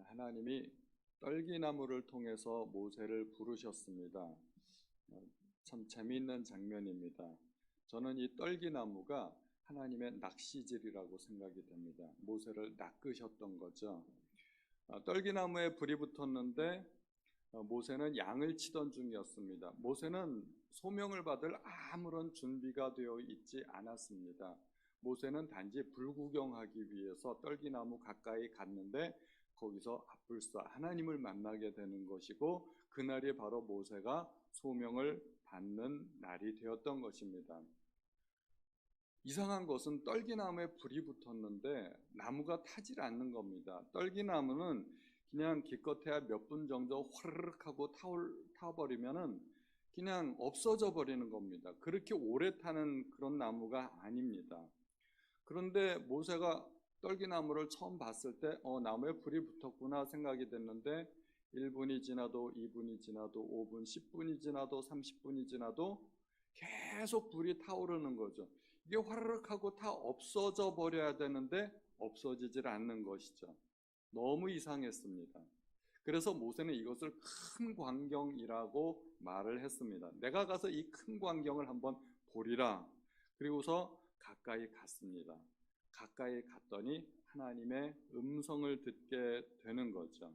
하나님이 떨기나무를 통해서 모세를 부르셨습니다. 참 재미있는 장면입니다. 저는 이 떨기나무가 하나님의 낚시질이라고 생각이 됩니다. 모세를 낚으셨던 거죠. 떨기나무에 불이 붙었는데 모세는 양을 치던 중이었습니다. 모세는 소명을 받을 아무런 준비가 되어 있지 않았습니다. 모세는 단지 불구경하기 위해서 떨기나무 가까이 갔는데 거기서 앞불사 하나님을 만나게 되는 것이고, 그날이 바로 모세가 소명을 받는 날이 되었던 것입니다. 이상한 것은 떨기나무에 불이 붙었는데 나무가 타질 않는 겁니다. 떨기나무는 그냥 기껏해야 몇 분 정도 화르륵 하고 타버리면은 그냥 없어져 버리는 겁니다. 그렇게 오래 타는 그런 나무가 아닙니다. 그런데 모세가 떨기나무를 처음 봤을 때 나무에 불이 붙었구나 생각이 됐는데 1분이 지나도 2분이 지나도 5분, 10분이 지나도 30분이 지나도 계속 불이 타오르는 거죠. 이게 화르륵 하고 다 없어져 버려야 되는데 없어지질 않는 것이죠. 너무 이상했습니다. 그래서 모세는 이것을 큰 광경이라고 말을 했습니다. 내가 가서 이 큰 광경을 한번 보리라. 그리고서 가까이 갔습니다. 가까이 갔더니 하나님의 음성을 듣게 되는 거죠.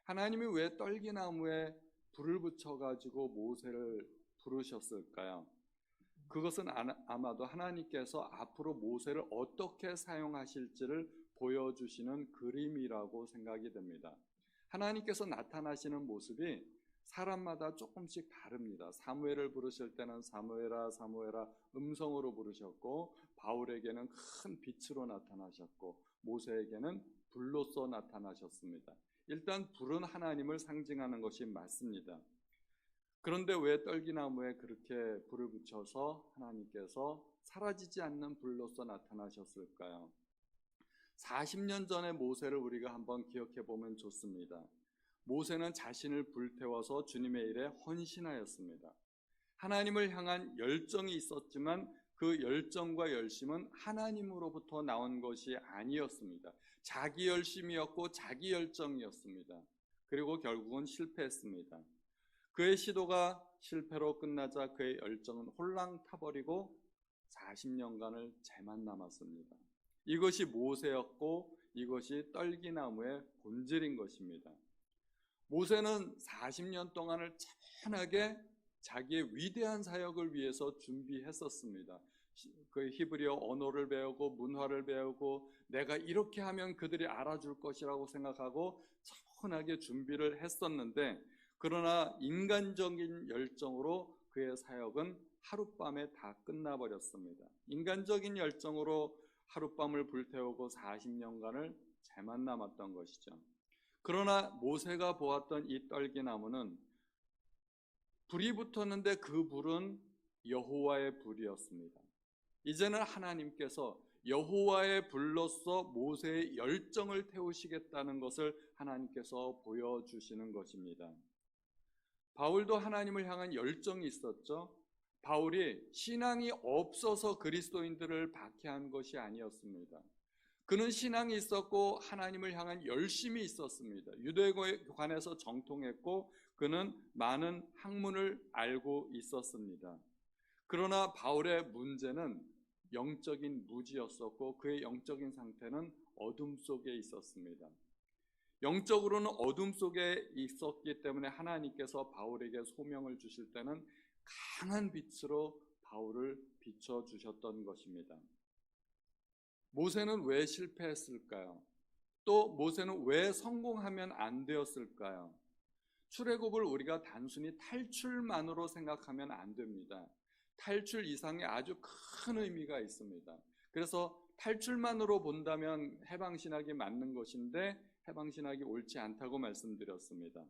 하나님이 왜 떨기나무에 불을 붙여가지고 모세를 부르셨을까요? 그것은 아마도 하나님께서 앞으로 모세를 어떻게 사용하실지를 보여주시는 그림이라고 생각이 됩니다. 하나님께서 나타나시는 모습이 사람마다 조금씩 다릅니다. 사무엘을 부르실 때는 사무엘아 사무엘아 음성으로 부르셨고, 바울에게는 큰 빛으로 나타나셨고, 모세에게는 불로써 나타나셨습니다. 일단 불은 하나님을 상징하는 것이 맞습니다. 그런데 왜 떨기나무에 그렇게 불을 붙여서 하나님께서 사라지지 않는 불로써 나타나셨을까요? 40년 전의 모세를 우리가 한번 기억해 보면 좋습니다. 모세는 자신을 불태워서 주님의 일에 헌신하였습니다. 하나님을 향한 열정이 있었지만 그 열정과 열심은 하나님으로부터 나온 것이 아니었습니다. 자기 열심이었고 자기 열정이었습니다. 그리고 결국은 실패했습니다. 그의 시도가 실패로 끝나자 그의 열정은 홀랑 타버리고 40년간을 재만 남았습니다. 이것이 모세였고 이것이 떨기나무의 본질인 것입니다. 모세는 40년 동안을 찬하게 자기의 위대한 사역을 위해서 준비했었습니다. 그 히브리어 언어를 배우고 문화를 배우고 내가 이렇게 하면 그들이 알아줄 것이라고 생각하고 차분하게 준비를 했었는데, 그러나 인간적인 열정으로 그의 사역은 하룻밤에 다 끝나버렸습니다. 인간적인 열정으로 하룻밤을 불태우고 40년간을 재만 남았던 것이죠. 그러나 모세가 보았던 이 떨기나무는 불이 붙었는데 그 불은 여호와의 불이었습니다. 이제는 하나님께서 여호와의 불로서 모세의 열정을 태우시겠다는 것을 하나님께서 보여주시는 것입니다. 바울도 하나님을 향한 열정이 있었죠. 바울이 신앙이 없어서 그리스도인들을 박해한 것이 아니었습니다. 그는 신앙이 있었고 하나님을 향한 열심이 있었습니다. 유대교관에서 정통했고 그는 많은 학문을 알고 있었습니다. 그러나 바울의 문제는 영적인 무지였었고 그의 영적인 상태는 어둠 속에 있었습니다. 영적으로는 어둠 속에 있었기 때문에 하나님께서 바울에게 소명을 주실 때는 강한 빛으로 바울을 비춰주셨던 것입니다. 모세는 왜 실패했을까요? 또 모세는 왜 성공하면 안 되었을까요? 출애굽을 우리가 단순히 탈출만으로 생각하면 안 됩니다. 탈출 이상의 아주 큰 의미가 있습니다. 그래서 탈출만으로 본다면 해방신학이 맞는 것인데 해방신학이 옳지 않다고 말씀드렸습니다.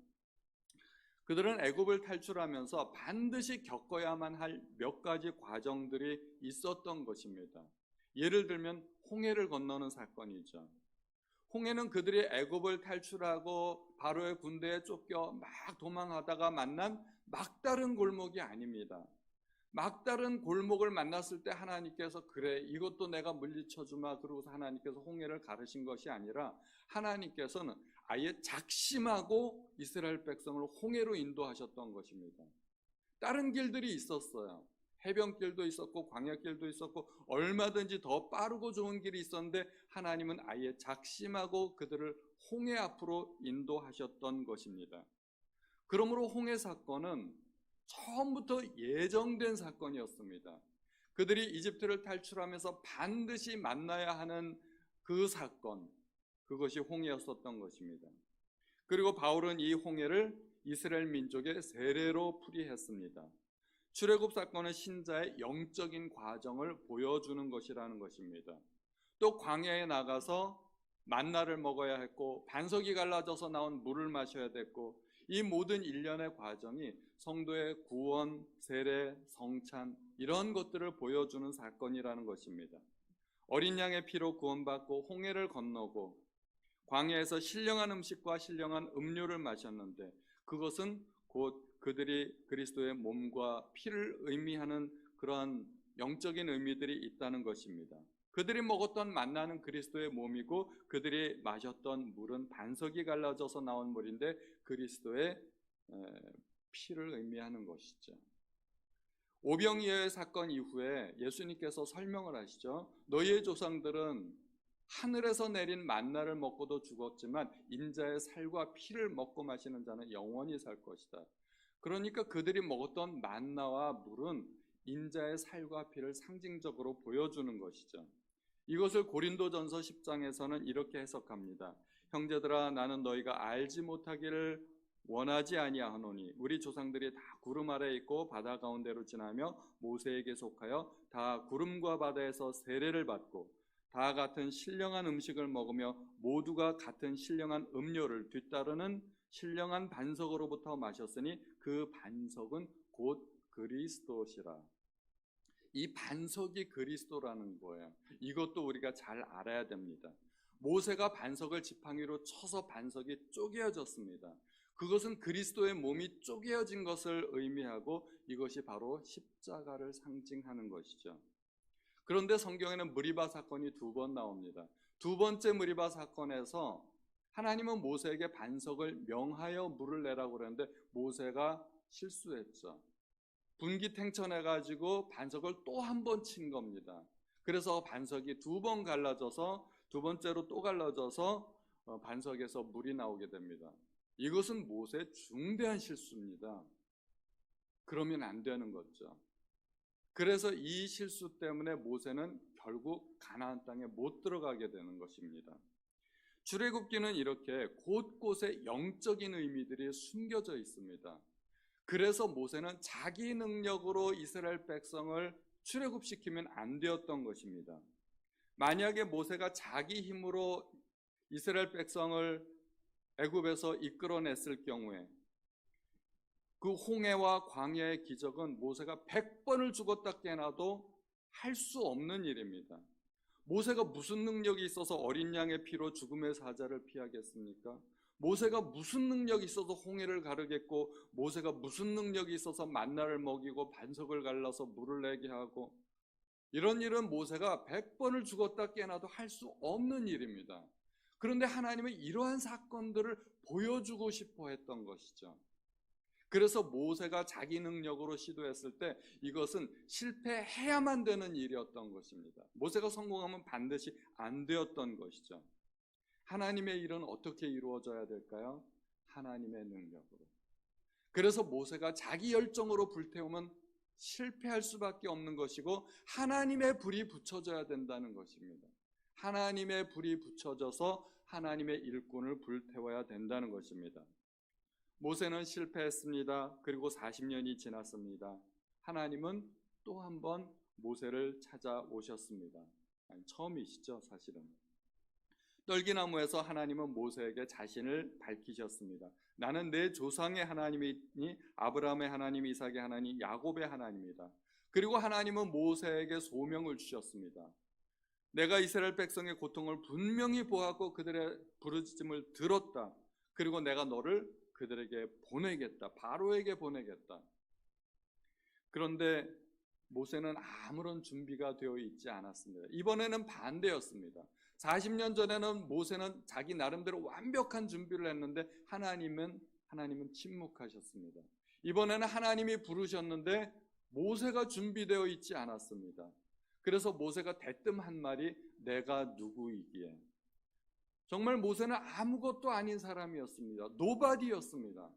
그들은 애굽을 탈출하면서 반드시 겪어야만 할 몇 가지 과정들이 있었던 것입니다. 예를 들면 홍해를 건너는 사건이죠. 홍해는 그들이 애굽을 탈출하고 바로의 군대에 쫓겨 막 도망하다가 만난 막다른 골목이 아닙니다. 막다른 골목을 만났을 때 하나님께서 그래 이것도 내가 물리쳐주마 그러고서 하나님께서 홍해를 가르신 것이 아니라 하나님께서는 아예 작심하고 이스라엘 백성을 홍해로 인도하셨던 것입니다. 다른 길들이 있었어요. 해변길도 있었고 광야길도 있었고 얼마든지 더 빠르고 좋은 길이 있었는데 하나님은 아예 작심하고 그들을 홍해 앞으로 인도하셨던 것입니다. 그러므로 홍해 사건은 처음부터 예정된 사건이었습니다. 그들이 이집트를 탈출하면서 반드시 만나야 하는 그 사건, 그것이 홍해였었던 것입니다. 그리고 바울은 이 홍해를 이스라엘 민족의 세례로 풀이했습니다. 출애굽 사건은 신자의 영적인 과정을 보여주는 것이라는 것입니다. 또 광야에 나가서 만나를 먹어야 했고 반석이 갈라져서 나온 물을 마셔야 됐고 이 모든 일련의 과정이 성도의 구원, 세례, 성찬 이런 것들을 보여주는 사건이라는 것입니다. 어린 양의 피로 구원받고 홍해를 건너고 광야에서 신령한 음식과 신령한 음료를 마셨는데 그것은 곧 그들이 그리스도의 몸과 피를 의미하는 그러한 영적인 의미들이 있다는 것입니다. 그들이 먹었던 만나는 그리스도의 몸이고 그들이 마셨던 물은 반석이 갈라져서 나온 물인데 그리스도의 피를 의미하는 것이죠. 오병이어의 사건 이후에 예수님께서 설명을 하시죠. 너희의 조상들은 하늘에서 내린 만나를 먹고도 죽었지만 인자의 살과 피를 먹고 마시는 자는 영원히 살 것이다. 그러니까 그들이 먹었던 만나와 물은 인자의 살과 피를 상징적으로 보여주는 것이죠. 이것을 고린도전서 10장에서는 이렇게 해석합니다. 형제들아 나는 너희가 알지 못하기를 원하지 아니하노니 우리 조상들이 다 구름 아래에 있고 바다 가운데로 지나며 모세에게 속하여 다 구름과 바다에서 세례를 받고 다 같은 신령한 음식을 먹으며 모두가 같은 신령한 음료를 뒤따르는 신령한 반석으로부터 마셨으니 그 반석은 곧 그리스도시라. 이 반석이 그리스도라는 거예요. 이것도 우리가 잘 알아야 됩니다. 모세가 반석을 지팡이로 쳐서 반석이 쪼개어졌습니다. 그것은 그리스도의 몸이 쪼개어진 것을 의미하고 이것이 바로 십자가를 상징하는 것이죠. 그런데 성경에는 무리바 사건이 2번 나옵니다. 2번째 무리바 사건에서 하나님은 모세에게 반석을 명하여 물을 내라고 그랬는데 모세가 실수했죠. 분기탱천해가지고 반석을 또 한 번 친 겁니다. 그래서 반석이 2번 갈라져서 두 번째로 또 갈라져서 반석에서 물이 나오게 됩니다. 이것은 모세의 중대한 실수입니다. 그러면 안 되는 거죠. 그래서 이 실수 때문에 모세는 결국 가나안 땅에 못 들어가게 되는 것입니다. 출애굽기는 이렇게 곳곳에 영적인 의미들이 숨겨져 있습니다. 그래서 모세는 자기 능력으로 이스라엘 백성을 출애굽시키면 안 되었던 것입니다. 만약에 모세가 자기 힘으로 이스라엘 백성을 애굽에서 이끌어냈을 경우에 그 홍해와 광야의 기적은 모세가 100번을 죽었다 깨나도 할 수 없는 일입니다. 모세가 무슨 능력이 있어서 어린 양의 피로 죽음의 사자를 피하겠습니까? 모세가 무슨 능력이 있어서 홍해를 가르겠고 모세가 무슨 능력이 있어서 만나를 먹이고 반석을 갈라서 물을 내게 하고 이런 일은 모세가 100번을 죽었다 깨나도 할 수 없는 일입니다. 그런데 하나님은 이러한 사건들을 보여주고 싶어 했던 것이죠. 그래서 모세가 자기 능력으로 시도했을 때 이것은 실패해야만 되는 일이었던 것입니다. 모세가 성공하면 반드시 안 되었던 것이죠. 하나님의 일은 어떻게 이루어져야 될까요? 하나님의 능력으로. 그래서 모세가 자기 열정으로 불태우면 실패할 수밖에 없는 것이고 하나님의 불이 붙여져야 된다는 것입니다. 하나님의 불이 붙여져서 하나님의 일꾼을 불태워야 된다는 것입니다. 모세는 실패했습니다. 그리고 40년이 지났습니다. 하나님은 또 한 번 모세를 찾아오셨습니다. 처음이시죠, 사실은. 떨기나무에서 하나님은 모세에게 자신을 밝히셨습니다. 나는 내 조상의 하나님이니 아브라함의 하나님, 이삭의 하나님, 야곱의 하나님이다. 그리고 하나님은 모세에게 소명을 주셨습니다. 내가 이스라엘 백성의 고통을 분명히 보았고 그들의 부르짖음을 들었다. 그리고 내가 너를 그들에게 보내겠다. 바로에게 보내겠다. 그런데 모세는 아무런 준비가 되어 있지 않았습니다. 이번에는 반대였습니다. 40년 전에는 모세는 자기 나름대로 완벽한 준비를 했는데 하나님은 침묵하셨습니다. 이번에는 하나님이 부르셨는데 모세가 준비되어 있지 않았습니다. 그래서 모세가 대뜸 한 말이 내가 누구이기에. 정말 모세는 아무것도 아닌 사람이었습니다. 노바디였습니다.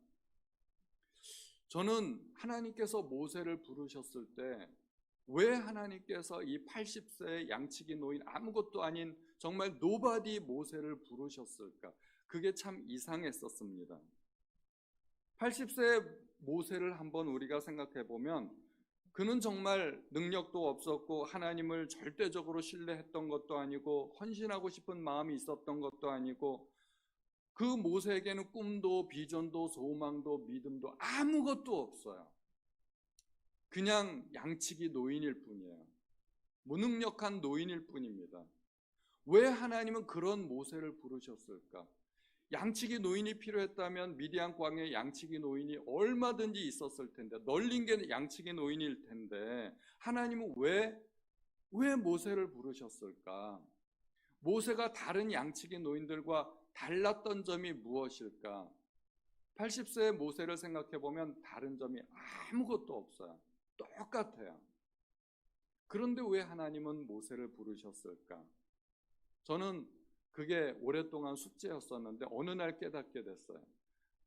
저는 하나님께서 모세를 부르셨을 때 왜 하나님께서 이 80세의 양치기 노인 아무것도 아닌 정말 노바디 모세를 부르셨을까? 그게 참 이상했었습니다. 80세의 모세를 한번 우리가 생각해 보면 그는 정말 능력도 없었고 하나님을 절대적으로 신뢰했던 것도 아니고 헌신하고 싶은 마음이 있었던 것도 아니고 그 모세에게는 꿈도 비전도 소망도 믿음도 아무것도 없어요. 그냥 양치기 노인일 뿐이에요. 무능력한 노인일 뿐입니다. 왜 하나님은 그런 모세를 부르셨을까? 양치기 노인이 필요했다면 미디안 광야에 양치기 노인이 얼마든지 있었을 텐데, 널린 게 양치기 노인일 텐데 하나님은 왜 모세를 부르셨을까? 모세가 다른 양치기 노인들과 달랐던 점이 무엇일까? 80세의 모세를 생각해 보면 다른 점이 아무것도 없어요. 똑같아요. 그런데 왜 하나님은 모세를 부르셨을까? 저는 그게 오랫동안 숙제였었는데 어느 날 깨닫게 됐어요.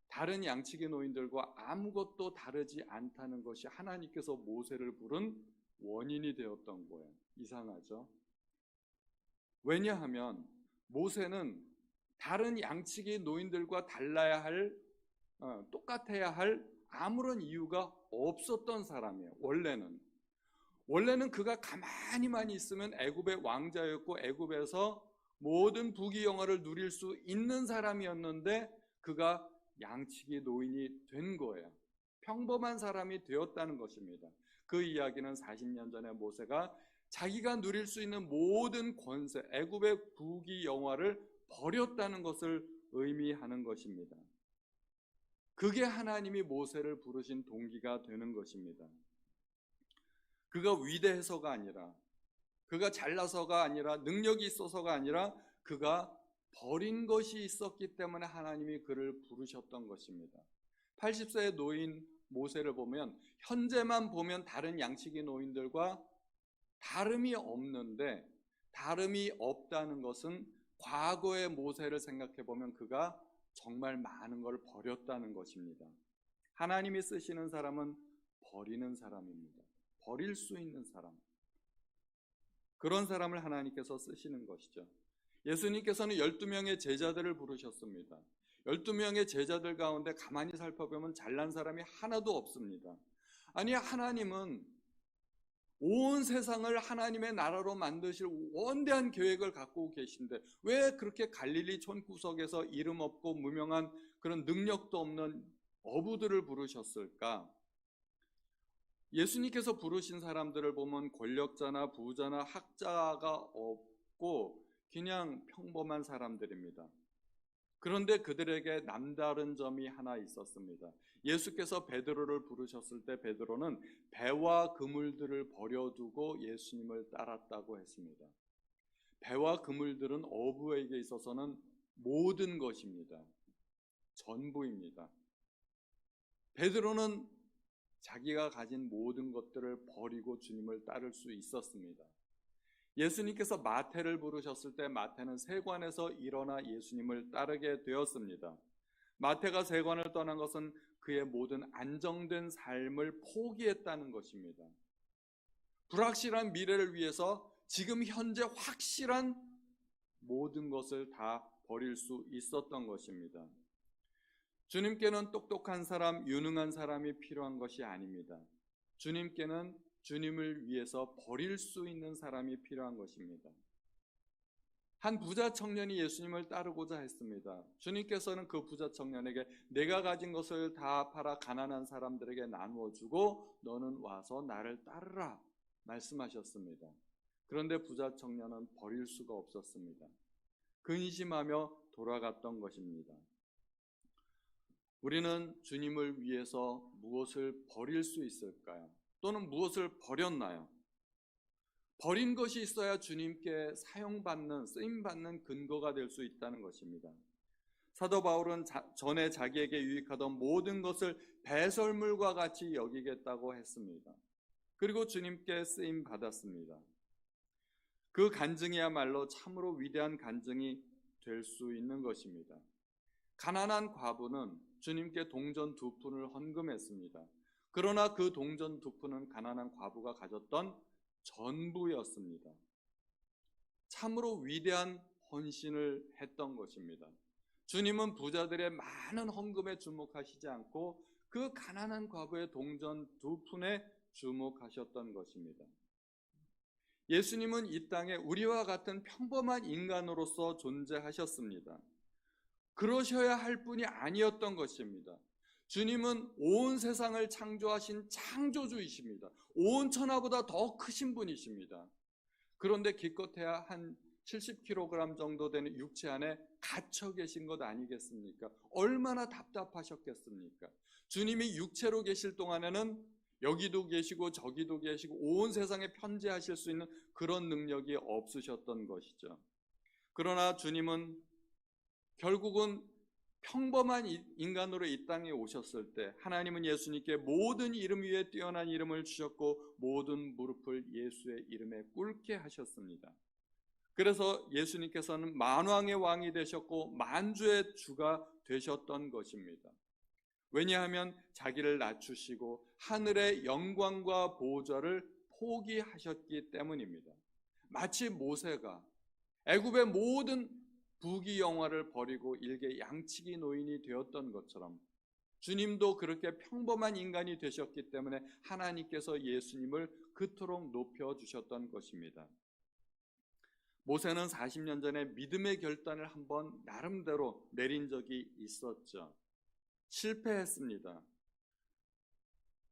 다른 양치기 노인들과 아무것도 다르지 않다는 것이 하나님께서 모세를 부른 원인이 되었던 거예요. 이상하죠? 왜냐하면 모세는 다른 양치기 노인들과 똑같아야 할 아무런 이유가 없었던 사람이에요. 원래는 그가 가만히만 있으면 애굽의 왕자였고 애굽에서 모든 부귀영화를 누릴 수 있는 사람이었는데 그가 양치기 노인이 된 거예요. 평범한 사람이 되었다는 것입니다. 그 이야기는 40년 전에 모세가 자기가 누릴 수 있는 모든 권세, 애굽의 부귀영화를 버렸다는 것을 의미하는 것입니다. 그게 하나님이 모세를 부르신 동기가 되는 것입니다. 그가 위대해서가 아니라, 그가 잘나서가 아니라, 능력이 있어서가 아니라 그가 버린 것이 있었기 때문에 하나님이 그를 부르셨던 것입니다. 80세의 노인 모세를 보면 현재만 보면 다른 양치기 노인들과 다름이 없는데, 다름이 없다는 것은 과거의 모세를 생각해 보면 그가 정말 많은 걸 버렸다는 것입니다. 하나님이 쓰시는 사람은 버리는 사람입니다. 버릴 수 있는 사람, 그런 사람을 하나님께서 쓰시는 것이죠. 예수님께서는 12명의 제자들을 부르셨습니다. 12명의 제자들 가운데 가만히 살펴보면 잘난 사람이 하나도 없습니다. 아니, 하나님은 온 세상을 하나님의 나라로 만드실 원대한 계획을 갖고 계신데 왜 그렇게 갈릴리 촌구석에서 이름 없고 무명한 그런 능력도 없는 어부들을 부르셨을까? 예수님께서 부르신 사람들을 보면 권력자나 부자나 학자가 없고 그냥 평범한 사람들입니다. 그런데 그들에게 남다른 점이 하나 있었습니다. 예수께서 베드로를 부르셨을 때 베드로는 배와 그물들을 버려두고 예수님을 따랐다고 했습니다. 배와 그물들은 어부에게 있어서는 모든 것입니다. 전부입니다. 베드로는 자기가 가진 모든 것들을 버리고 주님을 따를 수 있었습니다. 예수님께서 마태를 부르셨을 때 마태는 세관에서 일어나 예수님을 따르게 되었습니다. 마태가 세관을 떠난 것은 그의 모든 안정된 삶을 포기했다는 것입니다. 불확실한 미래를 위해서 지금 현재 확실한 모든 것을 다 버릴 수 있었던 것입니다. 주님께는 똑똑한 사람, 유능한 사람이 필요한 것이 아닙니다. 주님께는 주님을 위해서 버릴 수 있는 사람이 필요한 것입니다. 한 부자 청년이 예수님을 따르고자 했습니다. 주님께서는 그 부자 청년에게 내가 가진 것을 다 팔아 가난한 사람들에게 나누어 주고 너는 와서 나를 따르라 말씀하셨습니다. 그런데 부자 청년은 버릴 수가 없었습니다. 근심하며 돌아갔던 것입니다. 우리는 주님을 위해서 무엇을 버릴 수 있을까요? 또는 무엇을 버렸나요? 버린 것이 있어야 주님께 사용받는, 쓰임받는 근거가 될 수 있다는 것입니다. 사도 바울은 전에 자기에게 유익하던 모든 것을 배설물과 같이 여기겠다고 했습니다. 그리고 주님께 쓰임 받았습니다. 그 간증이야말로 참으로 위대한 간증이 될 수 있는 것입니다. 가난한 과부는 주님께 동전 2푼을 헌금했습니다. 그러나 그 동전 2푼은 가난한 과부가 가졌던 전부였습니다. 참으로 위대한 헌신을 했던 것입니다. 주님은 부자들의 많은 헌금에 주목하시지 않고 그 가난한 과부의 동전 2푼에 주목하셨던 것입니다. 예수님은 이 땅에 우리와 같은 평범한 인간으로서 존재하셨습니다. 그러셔야 할 분이 아니었던 것입니다. 주님은 온 세상을 창조하신 창조주이십니다. 온 천하보다 더 크신 분이십니다. 그런데 기껏해야 한 70kg 정도 되는 육체 안에 갇혀 계신 것 아니겠습니까? 얼마나 답답하셨겠습니까? 주님이 육체로 계실 동안에는 여기도 계시고 저기도 계시고 온 세상에 편재하실 수 있는 그런 능력이 없으셨던 것이죠. 그러나 주님은 결국은 평범한 인간으로 이 땅에 오셨을 때 하나님은 예수님께 모든 이름 위에 뛰어난 이름을 주셨고 모든 무릎을 예수의 이름에 꿇게 하셨습니다. 그래서 예수님께서는 만왕의 왕이 되셨고 만주의 주가 되셨던 것입니다. 왜냐하면 자기를 낮추시고 하늘의 영광과 보좌를 포기하셨기 때문입니다. 마치 모세가 애굽의 모든 부귀영화를 버리고 일개 양치기 노인이 되었던 것처럼 주님도 그렇게 평범한 인간이 되셨기 때문에 하나님께서 예수님을 그토록 높여주셨던 것입니다. 모세는 40년 전에 믿음의 결단을 한번 나름대로 내린 적이 있었죠. 실패했습니다.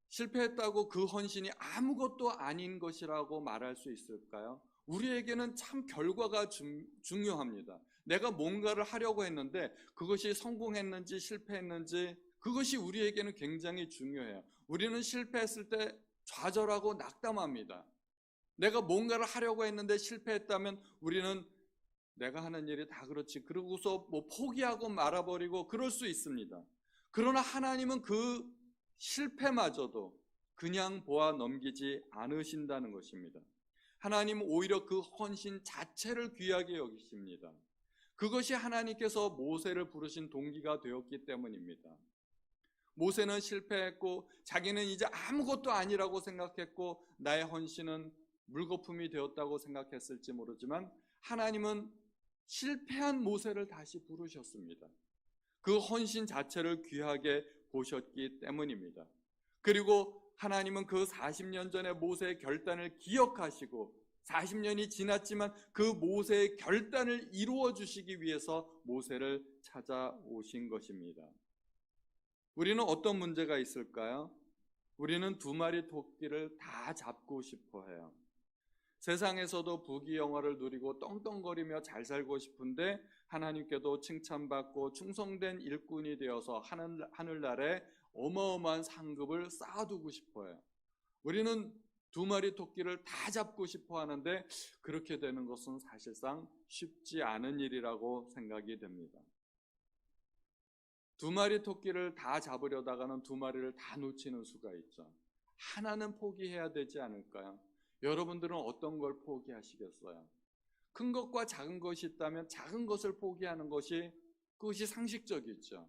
실패했다고 그 헌신이 아무것도 아닌 것이라고 말할 수 있을까요? 우리에게는 참 결과가 중요합니다. 내가 뭔가를 하려고 했는데 그것이 성공했는지 실패했는지 그것이 우리에게는 굉장히 중요해요. 우리는 실패했을 때 좌절하고 낙담합니다. 내가 뭔가를 하려고 했는데 실패했다면 우리는 내가 하는 일이 다 그렇지 그러고서 포기하고 말아버리고 그럴 수 있습니다. 그러나 하나님은 그 실패마저도 그냥 보아 넘기지 않으신다는 것입니다. 하나님은 오히려 그 헌신 자체를 귀하게 여기십니다. 그것이 하나님께서 모세를 부르신 동기가 되었기 때문입니다. 모세는 실패했고 자기는 이제 아무것도 아니라고 생각했고 나의 헌신은 물거품이 되었다고 생각했을지 모르지만 하나님은 실패한 모세를 다시 부르셨습니다. 그 헌신 자체를 귀하게 보셨기 때문입니다. 그리고 하나님은 그 40년 전에 모세의 결단을 기억하시고 40년이 지났지만 그 모세의 결단을 이루어 주시기 위해서 모세를 찾아오신 것입니다. 우리는 어떤 문제가 있을까요? 우리는 2마리 토끼를 다 잡고 싶어 해요. 세상에서도 부귀영화를 누리고 떵떵거리며 잘 살고 싶은데 하나님께도 칭찬받고 충성된 일꾼이 되어서 하늘나라에 어마어마한 상급을 쌓아두고 싶어요. 우리는 2마리 토끼를 다 잡고 싶어 하는데 그렇게 되는 것은 사실상 쉽지 않은 일이라고 생각이 됩니다. 2마리 토끼를 다 잡으려다가는 2마리를 다 놓치는 수가 있죠. 하나는 포기해야 되지 않을까요? 여러분들은 어떤 걸 포기하시겠어요? 큰 것과 작은 것이 있다면 작은 것을 포기하는 것이 그것이 상식적이죠.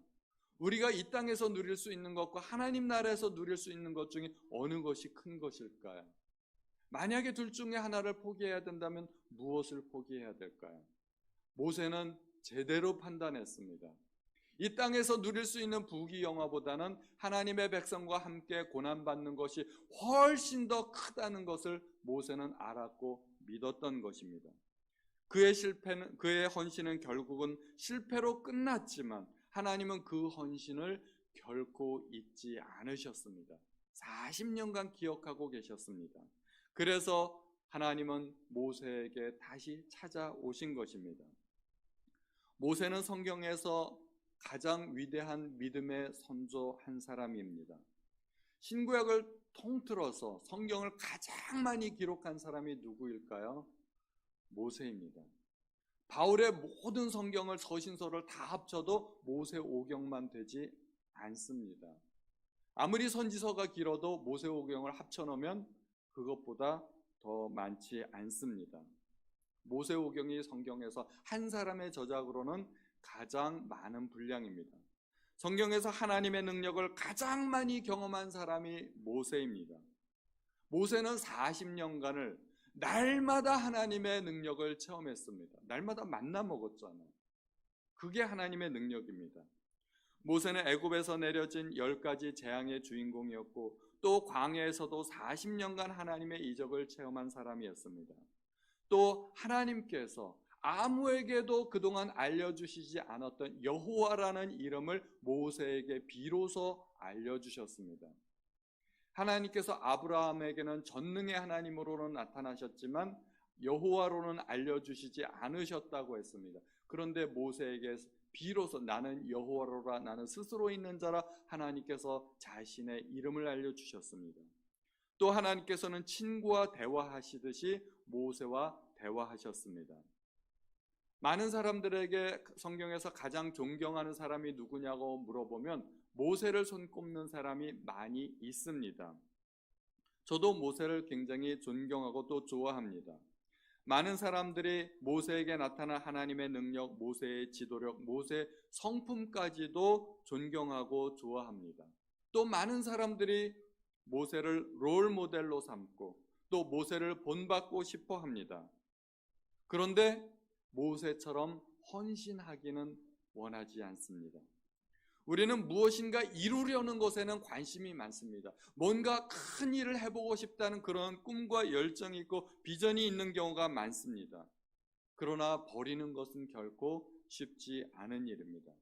우리가 이 땅에서 누릴 수 있는 것과 하나님 나라에서 누릴 수 있는 것 중에 어느 것이 큰 것일까요? 만약에 둘 중에 하나를 포기해야 된다면 무엇을 포기해야 될까요? 모세는 제대로 판단했습니다. 이 땅에서 누릴 수 있는 부귀영화보다는 하나님의 백성과 함께 고난받는 것이 훨씬 더 크다는 것을 모세는 알았고 믿었던 것입니다. 그의 헌신은 결국은 실패로 끝났지만 하나님은 그 헌신을 결코 잊지 않으셨습니다. 40년간 기억하고 계셨습니다. 그래서 하나님은 모세에게 다시 찾아오신 것입니다. 모세는 성경에서 가장 위대한 믿음의 선조 한 사람입니다. 신구약을 통틀어서 성경을 가장 많이 기록한 사람이 누구일까요? 모세입니다. 바울의 모든 성경을 서신서를 다 합쳐도 모세오경만 되지 않습니다. 아무리 선지서가 길어도 모세오경을 합쳐놓으면 그것보다 더 많지 않습니다. 모세오경이 성경에서 한 사람의 저작으로는 가장 많은 분량입니다. 성경에서 하나님의 능력을 가장 많이 경험한 사람이 모세입니다. 모세는 40년간을 날마다 하나님의 능력을 체험했습니다. 날마다 만나 먹었잖아요. 그게 하나님의 능력입니다. 모세는 애굽에서 내려진 10가지 재앙의 주인공이었고 또 광야에서도 40년간 하나님의 이적을 체험한 사람이었습니다. 또 하나님께서 아무에게도 그동안 알려주시지 않았던 여호와라는 이름을 모세에게 비로소 알려주셨습니다. 하나님께서 아브라함에게는 전능의 하나님으로는 나타나셨지만 여호와로는 알려주시지 않으셨다고 했습니다. 그런데 모세에게 비로소 나는 여호와로라, 나는 스스로 있는 자라 하나님께서 자신의 이름을 알려주셨습니다. 또 하나님께서는 친구와 대화하시듯이 모세와 대화하셨습니다. 많은 사람들에게 성경에서 가장 존경하는 사람이 누구냐고 물어보면 모세를 손꼽는 사람이 많이 있습니다. 저도 모세를 굉장히 존경하고 또 좋아합니다. 많은 사람들이 모세에게 나타난 하나님의 능력, 모세의 지도력, 모세의 성품까지도 존경하고 좋아합니다. 또 많은 사람들이 모세를 롤 모델로 삼고 또 모세를 본받고 싶어 합니다. 그런데 모세처럼 헌신하기는 원하지 않습니다. 우리는 무엇인가 이루려는 것에는 관심이 많습니다. 뭔가 큰 일을 해보고 싶다는 그런 꿈과 열정이 있고 비전이 있는 경우가 많습니다. 그러나 버리는 것은 결코 쉽지 않은 일입니다.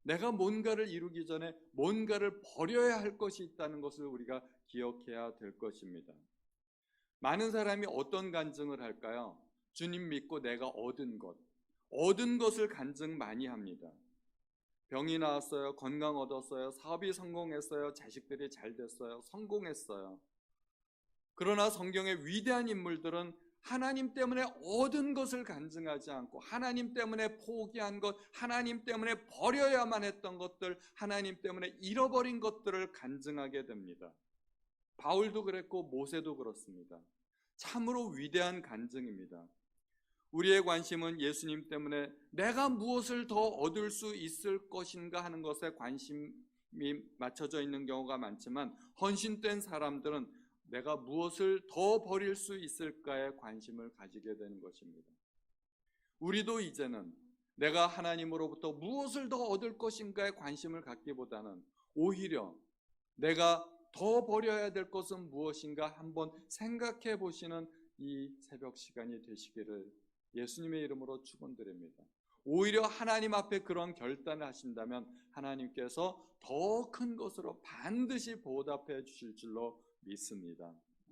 내가 뭔가를 이루기 전에 뭔가를 버려야 할 것이 있다는 것을 우리가 기억해야 될 것입니다. 많은 사람이 어떤 간증을 할까요? 주님 믿고 내가 얻은 것을 간증 많이 합니다. 병이 나았어요. 건강 얻었어요. 사업이 성공했어요. 자식들이 잘 됐어요. 성공했어요. 그러나 성경의 위대한 인물들은 하나님 때문에 얻은 것을 간증하지 않고 하나님 때문에 포기한 것, 하나님 때문에 버려야만 했던 것들, 하나님 때문에 잃어버린 것들을 간증하게 됩니다. 바울도 그랬고 모세도 그렇습니다. 참으로 위대한 간증입니다. 우리의 관심은 예수님 때문에 내가 무엇을 더 얻을 수 있을 것인가 하는 것에 관심이 맞춰져 있는 경우가 많지만 헌신된 사람들은 내가 무엇을 더 버릴 수 있을까에 관심을 가지게 되는 것입니다. 우리도 이제는 내가 하나님으로부터 무엇을 더 얻을 것인가에 관심을 갖기보다는 오히려 내가 더 버려야 될 것은 무엇인가 한번 생각해 보시는 이 새벽 시간이 되시기를 예수님의 이름으로 축원드립니다. 오히려 하나님 앞에 그런 결단을 하신다면 하나님께서 더 큰 것으로 반드시 보답해 주실 줄로 믿습니다.